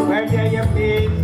बैठ जाइए प्लीज।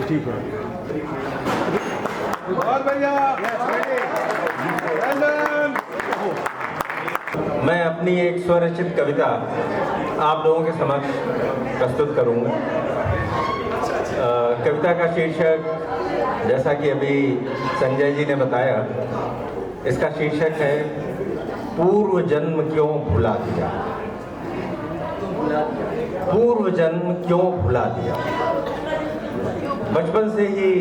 ठीक है, बहुत बढ़िया। मैं अपनी एक स्वरचित कविता आप लोगों के समक्ष प्रस्तुत करूंगा। कविता का शीर्षक, जैसा कि अभी संजय जी ने बताया, इसका शीर्षक है पूर्व जन्म क्यों भुला दिया। पूर्व जन्म क्यों भुला दिया। बचपन से ही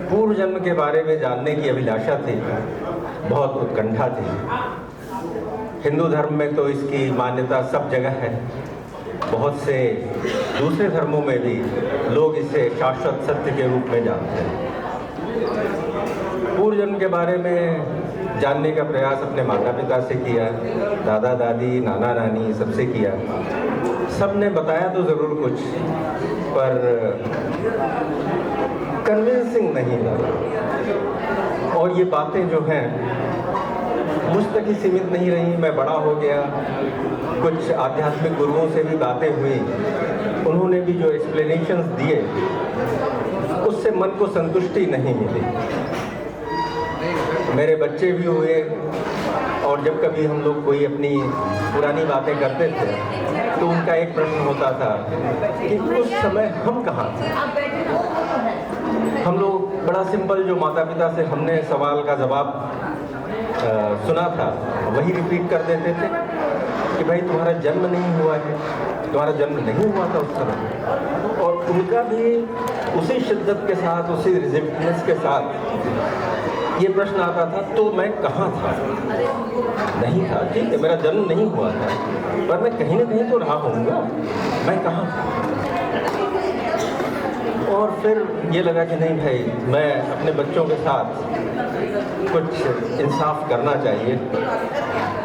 पूर्व जन्म के बारे में जानने की अभिलाषा थी, बहुत उत्कंठा थी। हिंदू धर्म में तो इसकी मान्यता सब जगह है, बहुत से दूसरे धर्मों में भी लोग इसे शाश्वत सत्य के रूप में जानते हैं। पूर्व जन्म के बारे में जानने का प्रयास अपने माता पिता से किया, दादा दादी, नाना नानी सबसे किया। सब ने बताया तो ज़रूर कुछ, पर कन्विंसिंग नहीं लगा। और ये बातें जो हैं मुझ तक ही सीमित नहीं रहीं। मैं बड़ा हो गया, कुछ आध्यात्मिक गुरुओं से भी बातें हुई, उन्होंने भी जो एक्सप्लेनेशंस दिए उससे मन को संतुष्टि नहीं मिली। मेरे बच्चे भी हुए, और जब कभी हम लोग कोई अपनी पुरानी बातें करते थे तो उनका एक प्रश्न होता था कि उस समय हम कहाँ थे। हम लोग बड़ा सिंपल, जो माता पिता से हमने सवाल का जवाब सुना था वही रिपीट कर देते थे कि भाई तुम्हारा जन्म नहीं हुआ है, तुम्हारा जन्म नहीं हुआ था उस समय। और उनका भी उसी शिद्दत के साथ, उसी रिजिडनेस के साथ ये प्रश्न आता था, तो मैं कहाँ था। नहीं था, ठीक है, मेरा जन्म नहीं हुआ था, पर मैं कहीं ना कहीं तो रहा होऊंगा, मैं कहाँ था। और फिर ये लगा कि नहीं भाई, मैं अपने बच्चों के साथ कुछ इंसाफ करना चाहिए,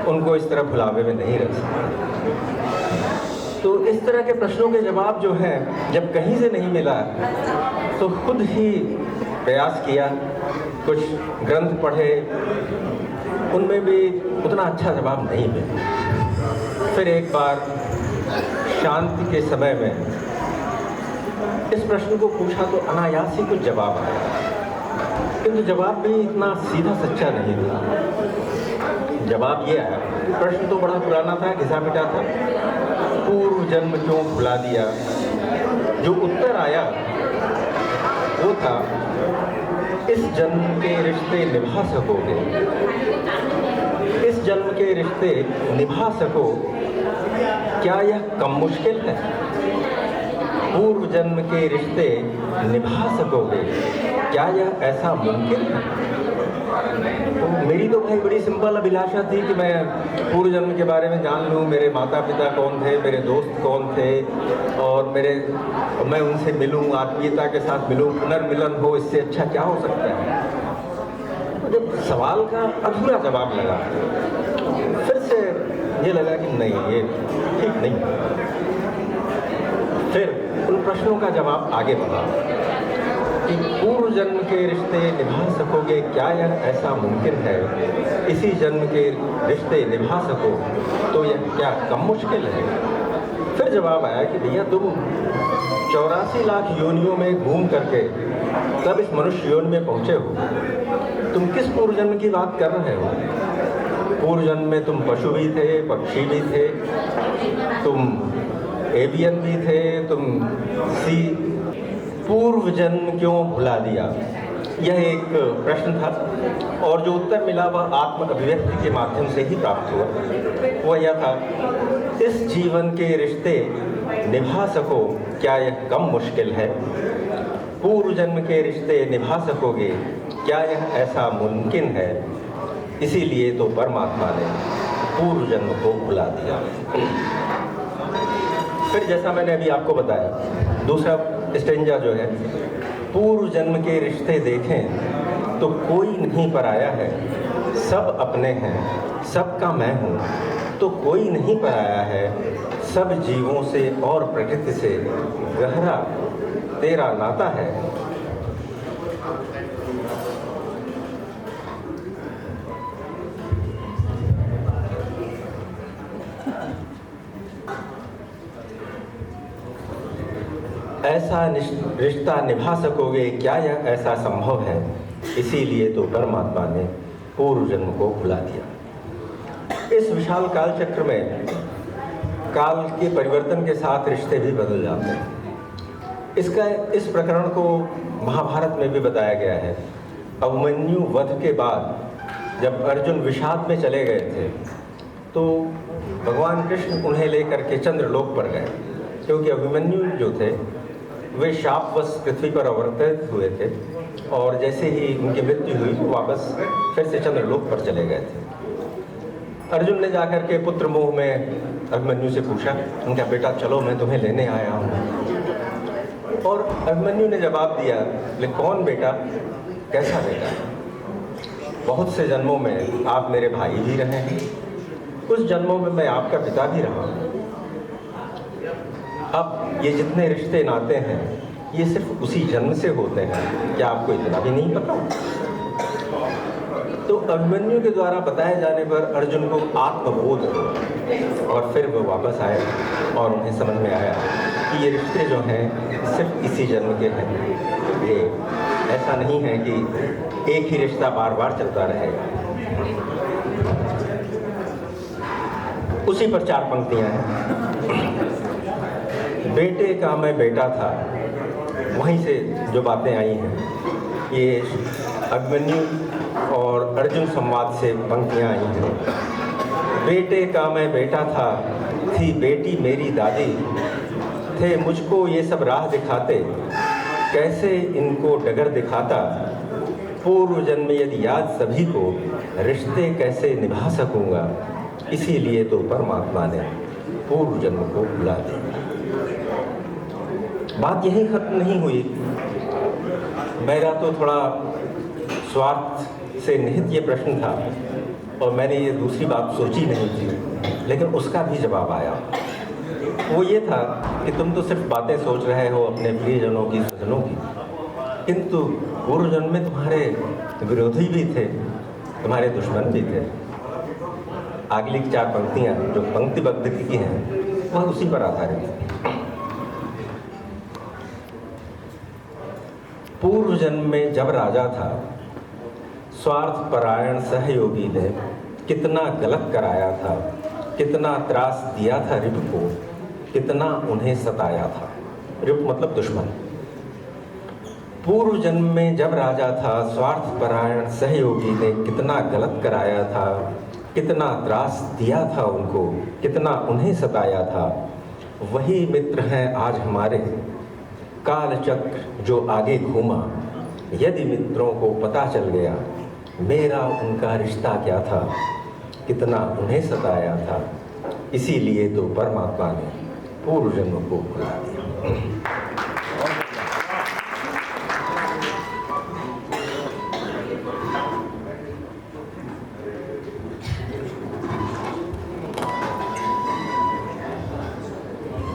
उनको इस तरह भुलावे में नहीं रख सकता। तो इस तरह के प्रश्नों के जवाब जो हैं, जब कहीं से नहीं मिला तो खुद ही प्रयास किया, कुछ ग्रंथ पढ़े, उनमें भी उतना अच्छा जवाब नहीं मिला। फिर एक बार शांति के समय में इस प्रश्न को पूछा तो अनायास ही कुछ जवाब आया, किंतु जवाब भी इतना सीधा सच्चा नहीं था। जवाब ये आया, प्रश्न तो बड़ा पुराना था, घिसा पिटा था, पूर्व जन्म क्यों भुला दिया। जो उत्तर आया वो था, इस जन्म के रिश्ते निभा सकोगे, इस जन्म के रिश्ते निभा सको, क्या यह कम मुश्किल है। पूर्व जन्म के रिश्ते निभा सकोगे, क्या यह ऐसा मुमकिन है। तो मेरी तो भाई बड़ी सिंपल अभिलाषा थी कि मैं पूर्व जन्म के बारे में जान लूँ, मेरे माता पिता कौन थे, मेरे दोस्त कौन थे, और मैं उनसे मिलूँ, आत्मीयता के साथ मिलूँ, पुनर्मिलन हो, इससे अच्छा क्या हो सकता है। तो जब सवाल का अधूरा जवाब लगा, फिर से ये लगा कि नहीं, ये ठीक नहीं। फिर उन प्रश्नों का जवाब आगे बढ़ा कि पूर्व जन्म के रिश्ते निभा सकोगे, क्या यह ऐसा मुमकिन है। इसी जन्म के रिश्ते निभा सको तो यह क्या कम मुश्किल है। फिर जवाब आया कि भैया तुम 84 लाख योनियों में घूम करके तब इस मनुष्य योनि में पहुँचे हो, तुम किस पूर्व जन्म की बात कर रहे हो। पूर्व जन्म में तुम पशु भी थे, पक्षी भी थे, तुम एवियन भी थे, तुम पूर्व जन्म क्यों भुला दिया। यह एक प्रश्न था, और जो उत्तर मिला वह आत्म अभिव्यक्ति के माध्यम से ही प्राप्त हुआ। वह यह था, इस जीवन के रिश्ते निभा सको, क्या यह कम मुश्किल है। पूर्व जन्म के रिश्ते निभा सकोगे, क्या यह ऐसा मुमकिन है? इसीलिए तो परमात्मा ने पूर्व जन्म को भुला दिया। फिर जैसा मैंने अभी आपको बताया, दूसरा स्टेंजा जो है, पूर्व जन्म के रिश्ते देखें तो कोई नहीं पराया है, सब अपने हैं, सबका मैं हूँ, तो कोई नहीं पराया है, सब जीवों से और प्रकृति से गहरा तेरा नाता है। ऐसा रिश्ता निभा सकोगे, क्या यह ऐसा संभव है? इसीलिए तो परमात्मा ने पूर्व जन्म को भुला दिया। इस विशाल काल चक्र में काल के परिवर्तन के साथ रिश्ते भी बदल जाते हैं। इस प्रकरण को महाभारत में भी बताया गया है। अभिमन्यु वध के बाद जब अर्जुन विषाद में चले गए थे, तो भगवान कृष्ण उन्हें लेकर के चंद्रलोक पर गए, क्योंकि अभिमन्यु जो थे वे शापवश पृथ्वी पर अवतरित हुए थे, और जैसे ही उनकी मृत्यु हुई वो वापस फिर से चंद्रलोक पर चले गए थे। अर्जुन ने जाकर के पुत्र मोह में अभिमन्यु से पूछा, उनका बेटा चलो मैं तुम्हें लेने आया हूँ। और अभिमन्यु ने जवाब दिया, ले कौन बेटा, कैसा बेटा? बहुत से जन्मों में आप मेरे भाई भी रहे हैं, कुछ जन्मों में मैं आपका पिता भी रहा हूँ। अब ये जितने रिश्ते नाते हैं ये सिर्फ उसी जन्म से होते हैं, क्या आपको इतना भी नहीं पता? तो अभिमन्यु के द्वारा बताए जाने पर अर्जुन को आत्मबोध हुआ, और फिर वो वापस आए और उन्हें समझ में आया कि ये रिश्ते जो हैं सिर्फ इसी जन्म के हैं। ये ऐसा नहीं है कि एक ही रिश्ता बार बार चलता रहेगा। उसी पर 4 पंक्तियाँ हैं। बेटे का मैं बेटा था, वहीं से जो बातें आई हैं ये अभिमन्यु और अर्जुन संवाद से पंक्तियाँ आई हैं। बेटे का मैं बेटा था, थी बेटी मेरी दादी, थे मुझको ये सब राह दिखाते, कैसे इनको डगर दिखाता, पूर्व जन्म यदि याद सभी को, रिश्ते कैसे निभा सकूँगा, इसीलिए तो परमात्मा ने पूर्व जन्म को भुला दिया। बात यही खत्म नहीं हुई। मेरा तो थोड़ा स्वार्थ से निहित ये प्रश्न था, और मैंने ये दूसरी बात सोची नहीं थी, लेकिन उसका भी जवाब आया। वो ये था कि तुम तो सिर्फ बातें सोच रहे हो अपने प्रियजनों की, स्वजनों की, किंतु पूर्व जन्म में तुम्हारे विरोधी भी थे, तुम्हारे दुश्मन भी थे। अगली 4 पंक्तियाँ जो पंक्तिबद्ध की हैं वह उसी पर आधारित है। पूर्व जन्म में जब राजा था, स्वार्थ परायण सहयोगी ने कितना गलत कराया था, कितना त्रास दिया था रिप को, कितना उन्हें सताया था। रिप मतलब दुश्मन। पूर्व जन्म में जब राजा था, स्वार्थ परायण सहयोगी ने कितना गलत कराया था, कितना त्रास दिया था उनको, कितना उन्हें सताया था। वही मित्र हैं आज हमारे, काल चक्र जो आगे घूमा, यदि मित्रों को पता चल गया, मेरा उनका रिश्ता क्या था, कितना उन्हें सताया था, इसीलिए तो परमात्मा ने पूर्व जन्म को भुला दिया।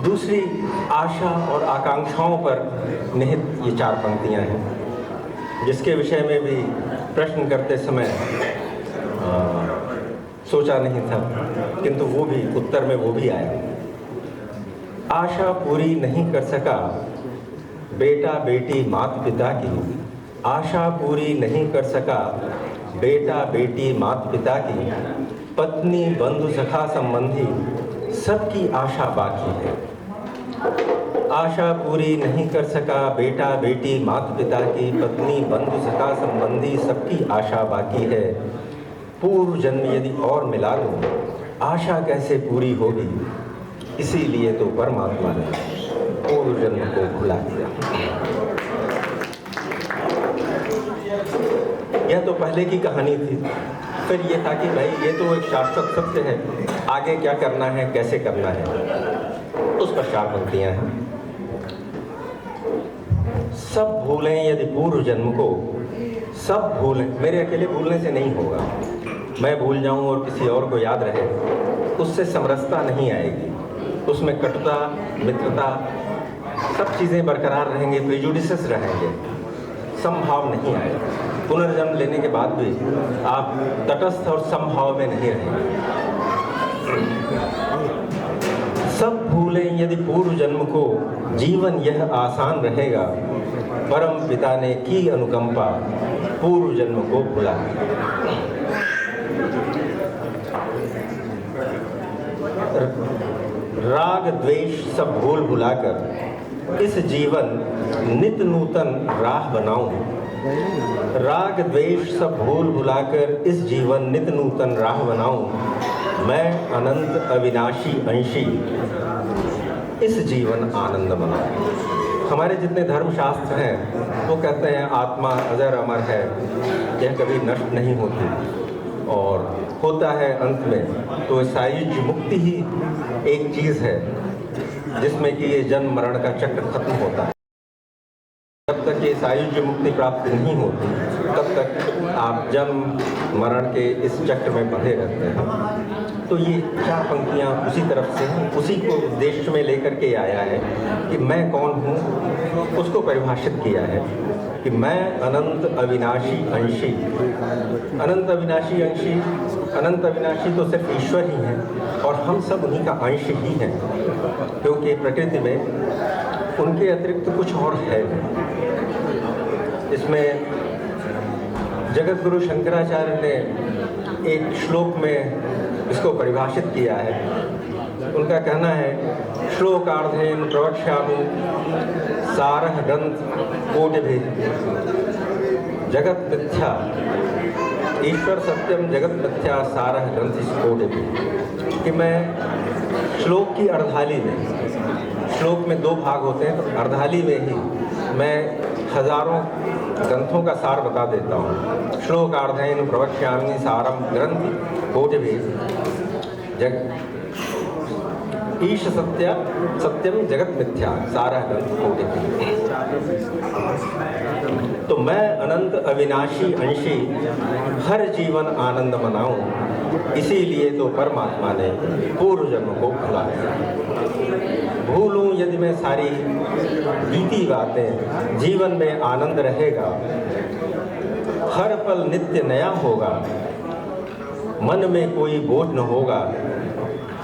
दूसरी आशा और आकांक्षाओं पर निहित ये 4 पंक्तियाँ हैं, जिसके विषय में भी प्रश्न करते समय सोचा नहीं था, किंतु वो भी उत्तर में वो भी आया। आशा पूरी नहीं कर सका बेटा बेटी माता पिता की, आशा पूरी नहीं कर सका बेटा बेटी माता पिता की, पत्नी बंधु सखा संबंधी सबकी आशा बाकी है। आशा पूरी नहीं कर सका बेटा बेटी माता पिता की, पत्नी बंधु सखा संबंधी सबकी आशा बाकी है। पूर्व जन्म यदि और मिला लूं, आशा कैसे पूरी होगी, इसीलिए तो परमात्मा ने पूर्व जन्म को भुला दिया। यह तो पहले की कहानी थी। फिर ये था कि भाई ये तो एक शाश्वत सत्य है, आगे क्या करना है, कैसे करना है, उस पर 4 पंक्तियां हैं। सब भूलें यदि पूर्व जन्म को, सब भूलें, मेरे अकेले भूलने से नहीं होगा। मैं भूल जाऊं और किसी और को याद रहे, उससे समरसता नहीं आएगी, उसमें कटुता, मित्रता, सब चीज़ें बरकरार रहेंगे, प्रेजुडिसेस रहेंगे, समभाव नहीं आएगा। पुनर्जन्म लेने के बाद भी आप तटस्थ और समभाव में नहीं रहेंगे। सब भूलें यदि पूर्व जन्म को, जीवन यह आसान रहेगा, परम पिता ने की अनुकंपा, पूर्व जन्म को भुला। राग द्वेष सब भूल भुलाकर इस जीवन नित नूतन राह बनाऊं। राग द्वेष सब भूल भुलाकर इस जीवन नित नूतन राह बनाऊं। मैं अनंत अविनाशी अंशी इस जीवन आनंद मनाऊं। हमारे जितने धर्मशास्त्र हैं वो कहते हैं आत्मा अजर अमर है, यह कभी नष्ट नहीं होती और होता है अंत में तो सायुज्य मुक्ति ही एक चीज़ है जिसमें कि ये जन्म मरण का चक्र खत्म होता है। जब तक ये सायुज्य मुक्ति प्राप्त नहीं होती तब तक आप जन्म मरण के इस चक्र में बंधे रहते हैं। तो ये 4 पंक्तियाँ उसी तरफ से हैं, उसी को उद्देश्य में लेकर के आया है कि मैं कौन हूँ, उसको परिभाषित किया है कि मैं अनंत अविनाशी अंशी। अनंत अविनाशी अंशी, अनंत अविनाशी तो सिर्फ ईश्वर ही हैं और हम सब उन्हीं का अंश ही हैं, क्योंकि प्रकृति में उनके अतिरिक्त कुछ और है। इसमें जगत गुरु शंकराचार्य ने एक श्लोक में इसको परिभाषित किया है। उनका कहना है श्लोकार्धेन प्रवक्ष्यामि सारः ग्रंथ कोटिभिः जगत मिथ्या, ईश्वर सत्यम जगत मिथ्या सारः ग्रंथ कोटिभिः। कि मैं श्लोक की अर्धाली में, श्लोक में 2 भाग होते हैं तो अर्धाली में ही मैं हजारों ग्रंथों का सार बता देता हूँ। श्लोकार्धेन प्रवक्ष्यामि सारम ग्रंथ कोटिभिः ईश सत्य सत्यम जगत मिथ्या सारः ग्रंथ कोटिभिः। तो मैं अनंत अविनाशी अंशी हर जीवन आनंद मनाऊं, इसीलिए तो परमात्मा ने पूर्व जन्म को भुला दिया। भूलूं यदि मैं सारी बीती बातें, जीवन में आनंद रहेगा, हर पल नित्य नया होगा, मन में कोई बोझ न होगा,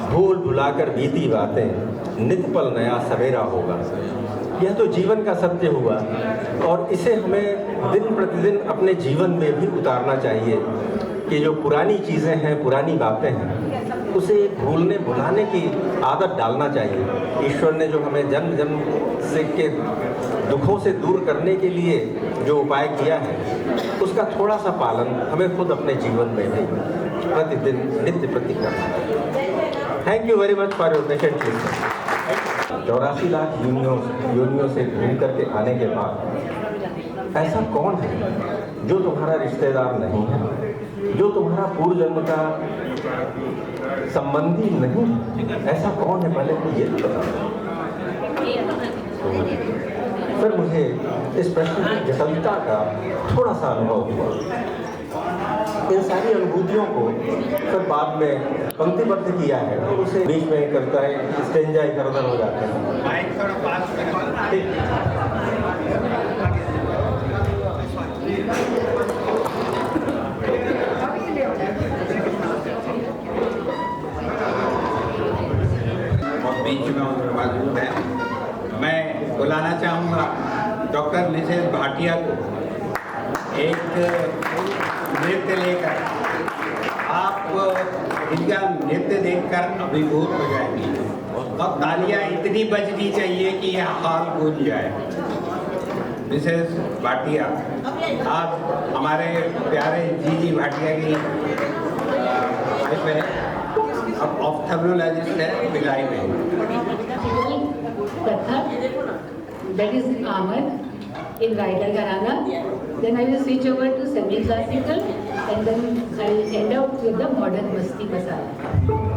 भूल भुलाकर बीती बातें, नित पल नया सवेरा होगा। यह तो जीवन का सत्य हुआ और इसे हमें दिन प्रतिदिन अपने जीवन में भी उतारना चाहिए कि जो पुरानी चीज़ें हैं, पुरानी बातें हैं, उसे भूलने भुलाने की आदत डालना चाहिए। ईश्वर ने जो हमें जन्म जन्म से के दुखों से दूर करने के लिए जो उपाय किया है, उसका थोड़ा सा पालन हमें खुद अपने जीवन में भी प्रतिदिन नित्य प्रति करना चाहिए। Thank you very much for your patient listening. 84 lakh योनियों से घूम करके आने के बाद ऐसा कौन है जो तुम्हारा रिश्तेदार नहीं है, जो तुम्हारा पूर्व जन्म का संबंधी नहीं है? ऐसा कौन है, पहले मुझे ये बताओ। फिर मुझे इस प्रश्न की जटिलता का थोड़ा सा अनुभव हुआ। इन सारी अनुभूतियों को फिर बाद में पंक्तिबद्ध किया है और उसे बीच में करता है, स्टेंजा इधर उधर हो जाते हैं। और बीच में मौजूद है, मैं बुलाना चाहूँगा डॉक्टर मिसेस भाटिया को एक नृत्य लेकर। आप इनका नृत्य देखकर अभिभूत हो जाएंगी और तालियां इतनी बजनी चाहिए कि यह हाल गूंज जाए। मिसेस भाटिया आज हमारे प्यारे जी भाटिया की वाइफ है, अब ऑप्थेल्मोलॉजिस्ट है भिलाई में। Kathak, that is Ahmed, in Rider Gharana. Then I will switch over to semi-classical and then I'll end up with the modern Masti Masala.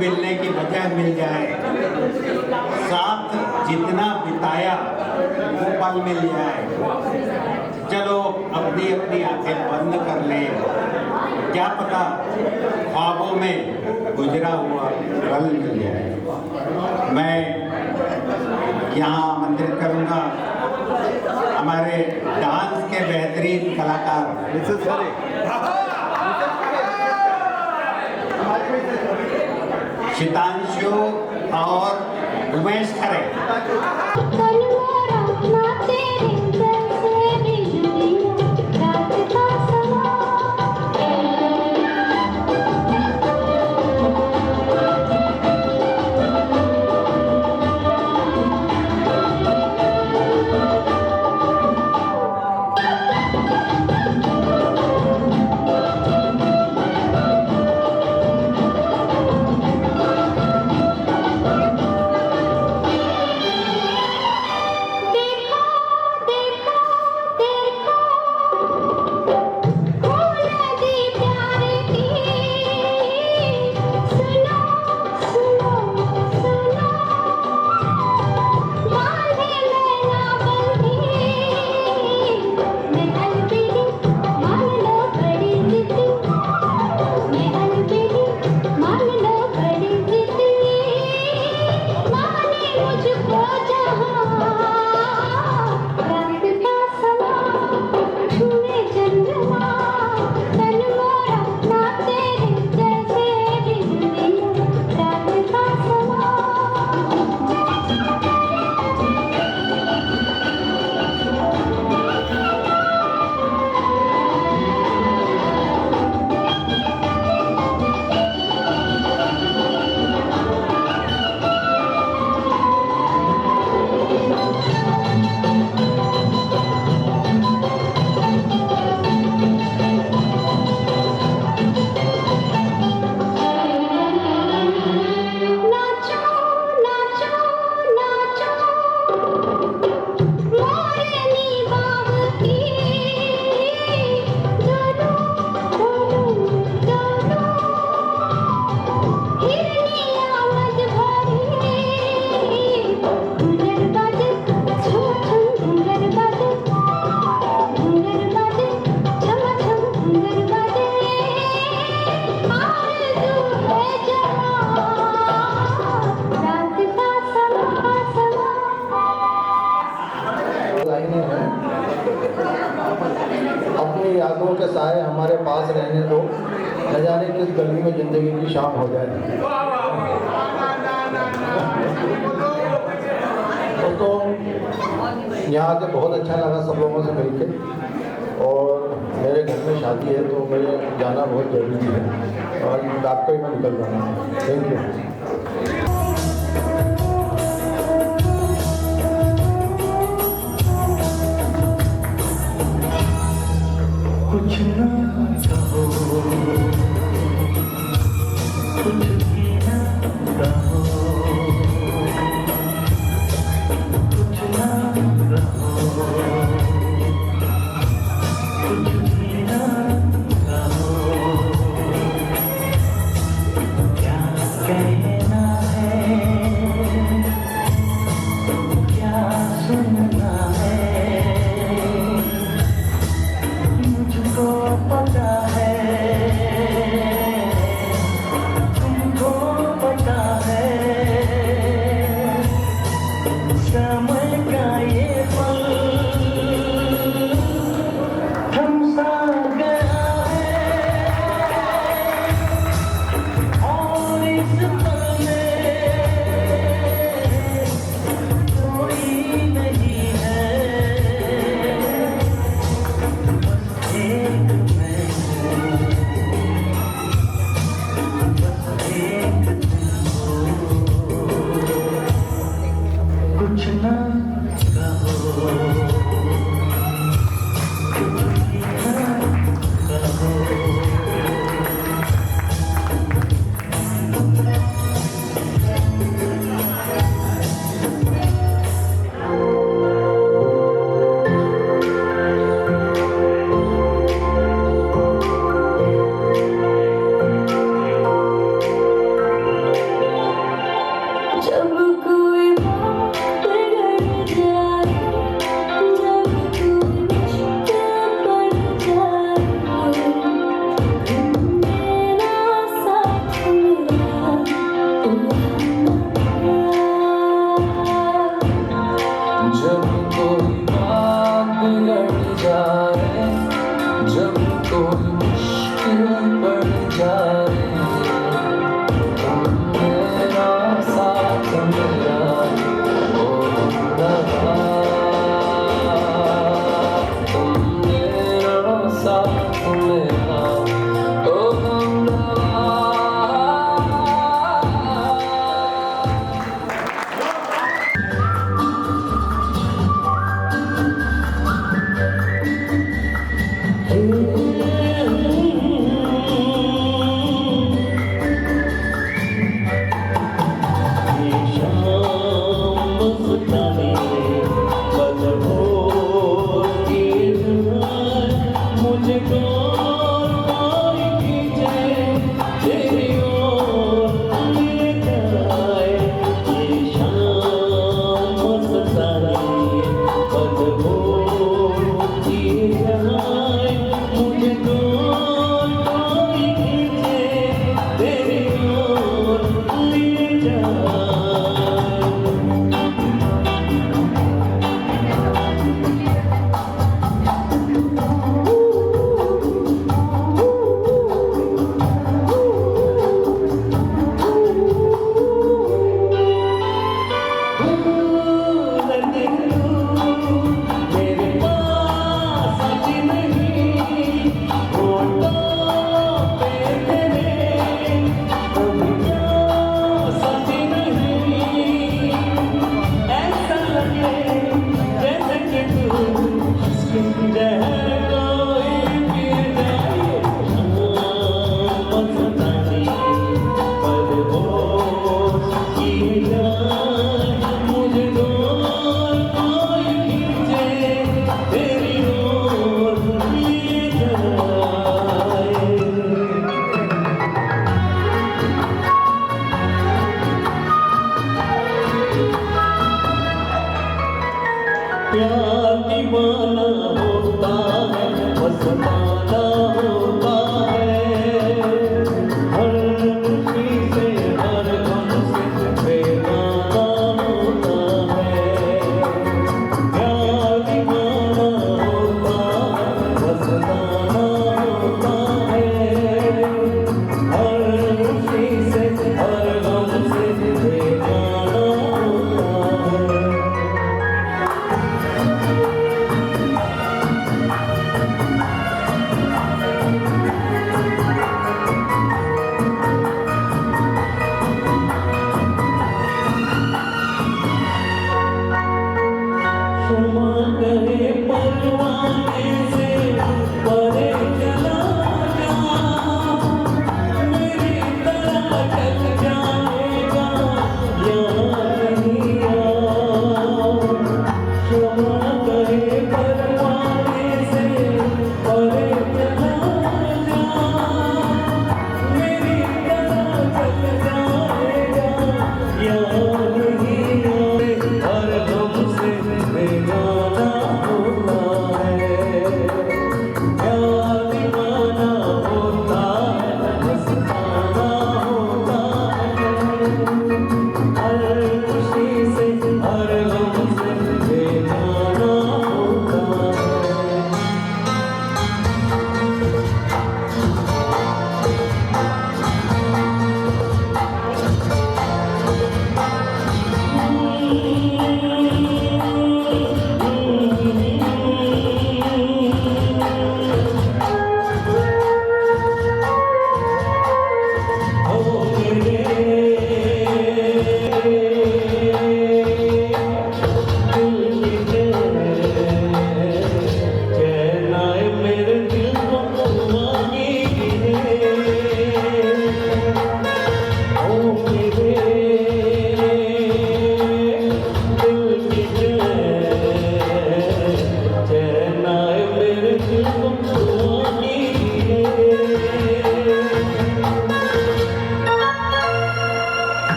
मिलने की वजह मिल जाए, साथ जितना बिताया वो पल मिल जाए। चलो अपनी अपनी आंखें बंद कर लें, क्या पता ख्वाबों में गुजरा हुआ पल मिल जाए। मैं यहाँ आमंत्रित करूँगा हमारे डांस के बेहतरीन कलाकार शितांशु और उमेश खरे। अपनी यादों के साए हमारे पास रहने दो, न जाने किस गली में जिंदगी की शाम हो जाए। दोस्तों यहाँ आके बहुत अच्छा लगा सब लोगों से मिलके, और मेरे घर में शादी है तो मुझे जाना बहुत ज़रूरी है, और रात को ही मैं निकल जाऊँगा। Thank you. कुछ ना कहो, कुछ भी ना कहो, कुछ ना कहो, कुछ भी ना कहो, क्या कहना है, क्या सुनना है, मुझको पता है, तुमको पता है, समय का ये पल थम सा गया है, और इस पल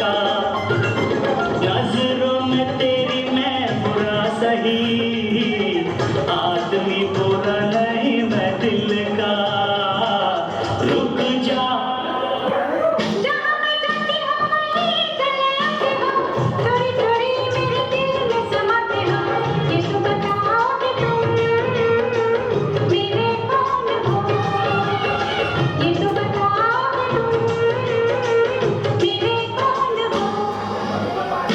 का। नजरों में तेरी मैं बुरा सही, आदमी बुरा नहीं मैं दिल का। रुक जा जहाँ मैं जाती हूँ वहीं चले आते हो, थोड़ी थोड़ी मेरे दिल में समाते हो। ये तो बताओगे तुम मेरे कौन हो, ये तो बताओगे तुम मेरे कौन हो।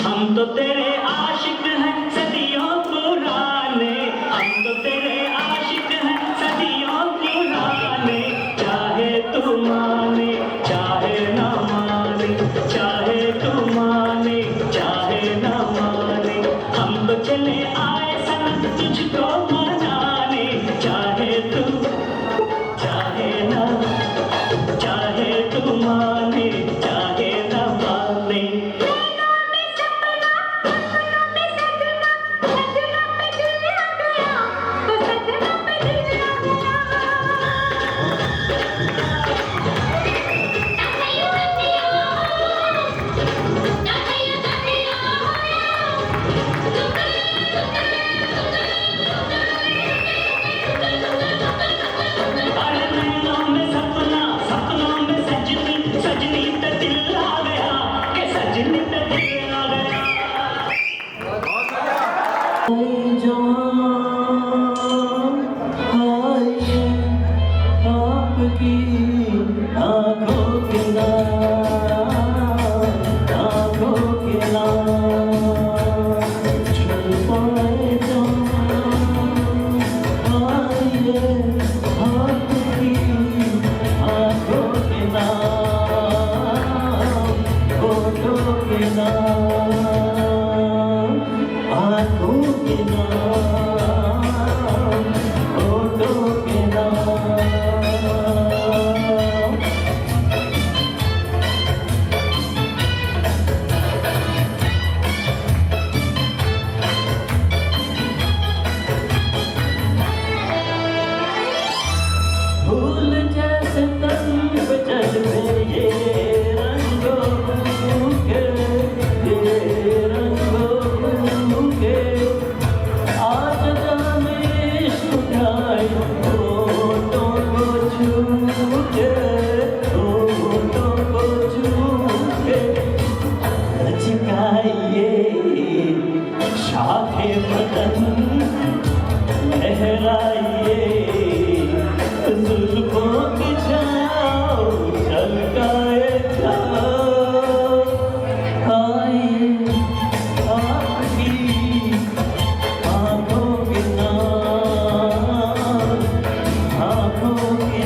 हम तो तेरे आशिक हैं सदियों पुराने, हम तो तेरे आशिक हैं सदियों पुराने। चाहे तू माने चाहे ना माने, चाहे तू माने चाहे ना माने, हम तो चले आए सनम तुझको मनाने। चाहे तू चाहे ना, चाहे तू माने चाहे ना माने। नैनों में सपना, सपनों में सजना, सजना पे दिल आ गया, तो सजना पे दिल आ गया। अरे नैनों में सपना, सपनों में सजनी, सजनी पे दिल आ गया, के सजनी पे दिल आ गया। आपकी आँखों के आँखों के छल पाए जो आइए, आपकी आँखों के होठों के आँखों के होठों के फूल जैसे तन पे चढ़े ये रंगों के, ये रंगों के। आज जाने इश्क उठाए होठों को छू के, होठों को छू के। लचकाइए शाखे बदन, लहराइए जुल्फों की छाँव, झलकाए जाओ। आइए आपकी आँखों के आँखों के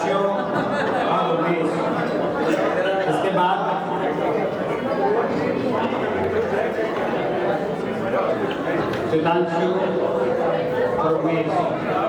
सुधांशु और उमेश। इसके बाद सुधांशु और उमेश।